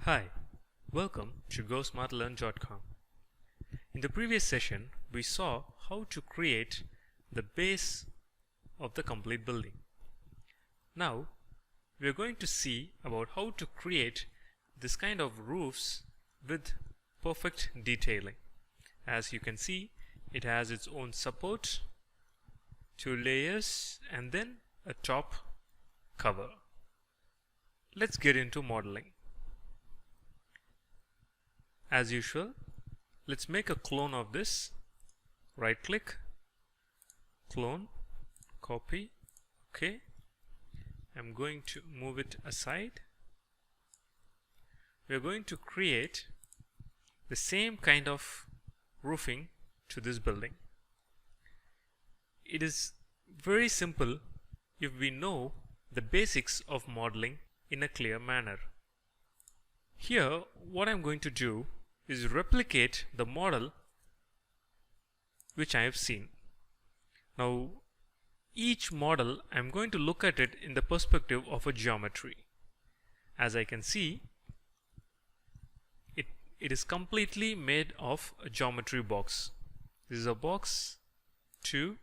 Hi, welcome to GoSmartLearn.com. In the previous session, we saw how to create the base of the complete building. Now, we are going to see about how to create this kind of roofs with perfect detailing. As you can see, it has its own support, two layers, and then a top cover. Let's get into modeling. As usual, let's make a clone of this. Right click, clone, copy, OK. I'm going to move it aside. We're going to create the same kind of roofing to this building. It is very simple if we know the basics of modeling in a clear manner. Here, what I'm going to do is replicate the model which I have seen. Now, each model I'm going to look at it in the perspective of a geometry. As I can see, it is completely made of a geometry box. This is a box 2,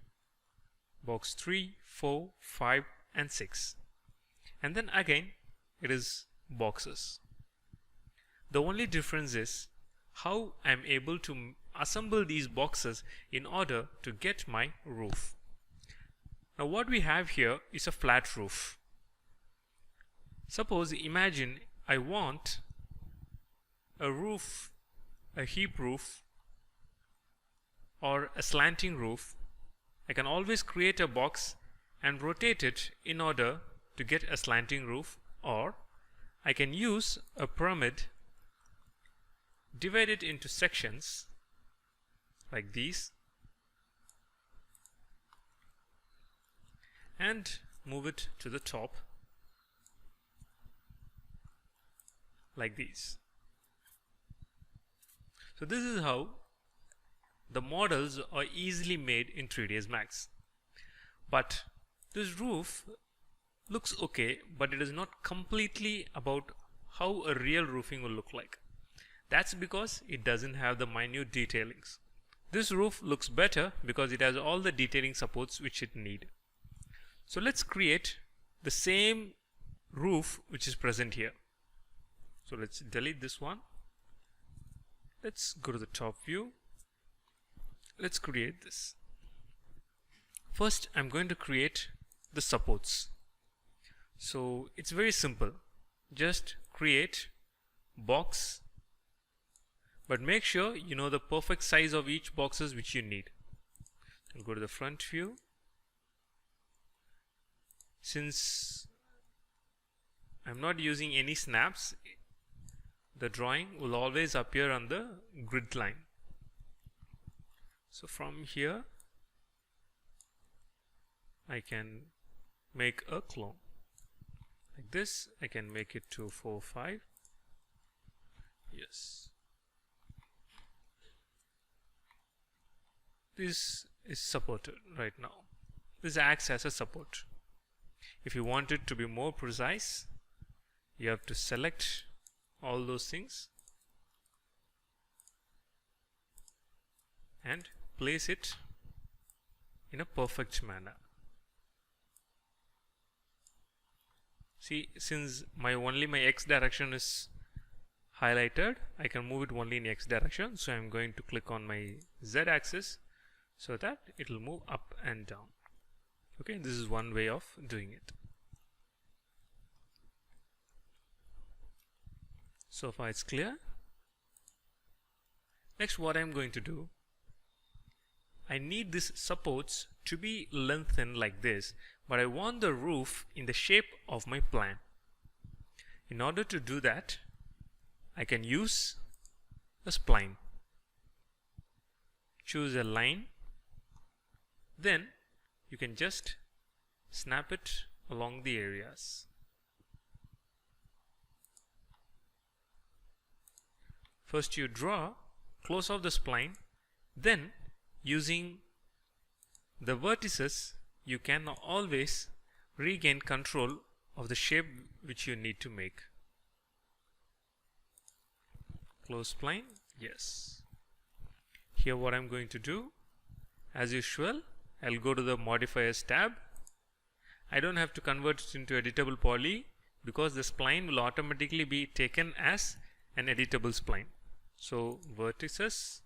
box 3, 4, 5 and 6. And then again it is boxes. The only difference is how I'm able to assemble these boxes in order to get my roof. Now what we have here is a flat roof. Suppose, imagine I want a roof, a heap roof or a slanting roof. I can always create a box and rotate it in order to get a slanting roof, or I can use a pyramid, divide it into sections like these and move it to the top like these. So this is how the models are easily made in 3ds Max. But this roof looks okay, but it is not completely about how a real roofing will look like. That's because it doesn't have the minute detailings. This roof looks better because it has all the detailing supports which it needs. So let's create the same roof which is present here. So let's delete this one. Let's go to the top view. Let's create this. First, I'm going to create the supports. So it's very simple. Just create box, but make sure you know the perfect size of each boxes which you need. I'll go to the front view. Since I'm not using any snaps, the drawing will always appear on the grid line. So from here I can make a clone like this. I can make it to 4, 5. Yes. This is supported right now. This acts as a support. If you want it to be more precise, you have to select all those things and place it in a perfect manner. See, since only my X direction is highlighted, I can move it only in X direction. So I'm going to click on my Z axis so that it will move up and down. Okay, this is one way of doing it. So far it's clear. Next, what I'm going to do, I need these supports to be lengthened like this, but I want the roof in the shape of my plan. In order to do that, I can use a spline. Choose a line, then you can just snap it along the areas. First you draw, close off the spline, then using the vertices you can always regain control of the shape which you need to make. close spline, yes. Here what I'm going to do, as usual, I'll go to the modifiers tab. I don't have to convert it into editable poly because the spline will automatically be taken as an editable spline. So vertices,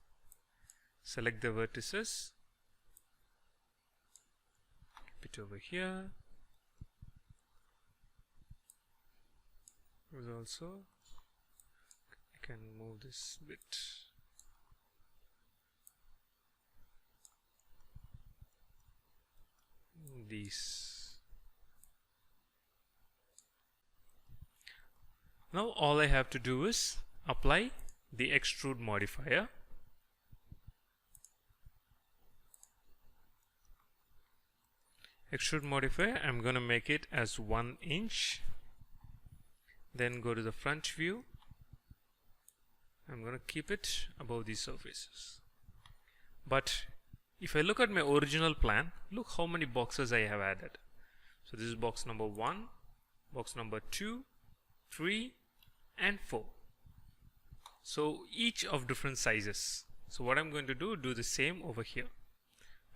select the vertices, keep it over here. There's also, I can move this bit. These. Now all I have to do is apply the extrude modifier. Extrude modifier, I'm going to make it as 1 inch. Then go to the front view. I'm going to keep it above these surfaces. But if I look at my original plan, look how many boxes I have added. So this is box number 1, box number 2, 3 and 4. So each of different sizes. So what I'm going to do the same over here.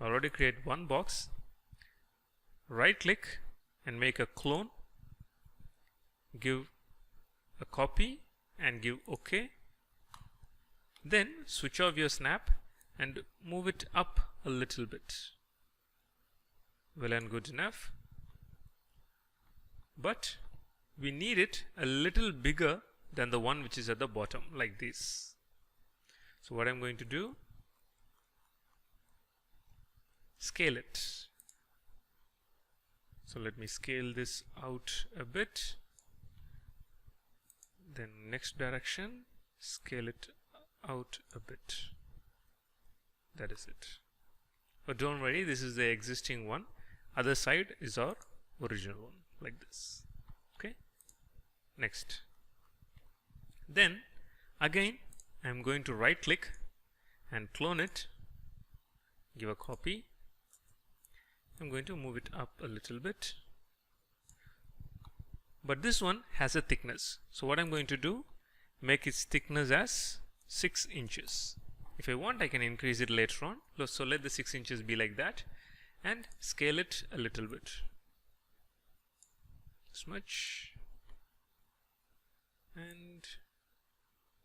I already create one box. Right click and make a clone. Give a copy and give OK. Then switch off your snap and move it up a little bit. Well and good enough. But we need it a little bigger than the one which is at the bottom, like this. So what I'm going to do, scale it. So let me scale this out a bit. Then next direction, scale it out a bit. That is it. But don't worry, this is the existing one. Other side is our original one, like this. Okay. Next. Then again I'm going to right click and clone it. Give a copy. I'm going to move it up a little bit. But this one has a thickness. So what I'm going to do, make its thickness as 6 inches. If I want, I can increase it later on. So let the 6 inches be like that and scale it a little bit. This much and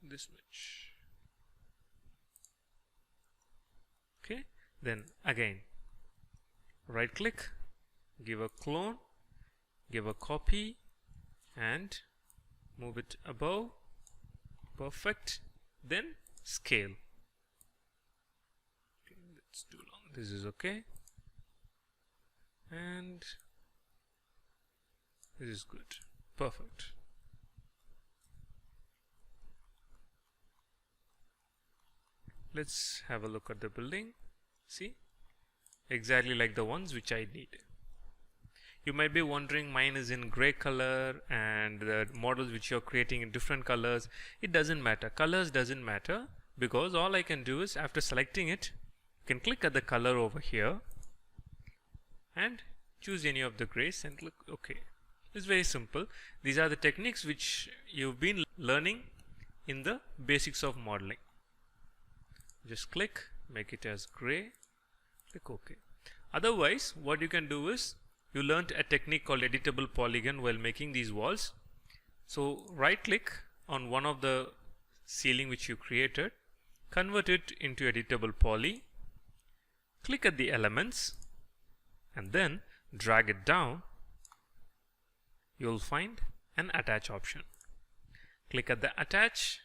this much. Okay, then again right click, give a clone, give a copy and move it above. Perfect. Then scale. Okay, that's too long. This is okay. And this is good. Perfect. Let's have a look at the building. See? Exactly like the ones which I need. You might be wondering, mine is in gray color and the models which you're creating in different colors. It doesn't matter. Colors doesn't matter because all I can do is after selecting it, you can click at the color over here and choose any of the grays and click OK. It's very simple. These are the techniques which you've been learning in the basics of modeling. Just click, make it as gray, click OK. Otherwise, what you can do is, you learnt a technique called editable polygon while making these walls. So right click on one of the ceiling which you created, convert it into editable poly, click at the elements and then drag it down. You'll find an attach option. Click at the attach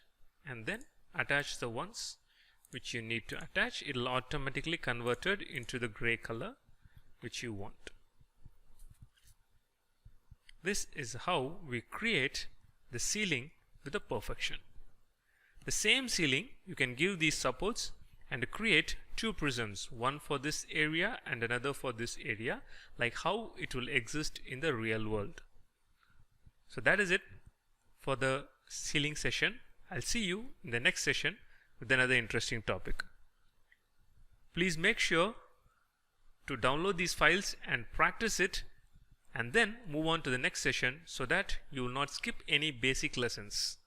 and then attach the ones which you need to attach. It will automatically convert it into the gray color which you want. This is how we create the ceiling with a perfection. The same ceiling you can give these supports and create two prisms, one for this area and another for this area, like how it will exist in the real world. So that is it for the ceiling session. I'll see you in the next session with another interesting topic. Please make sure to download these files and practice it and then move on to the next session so that you will not skip any basic lessons.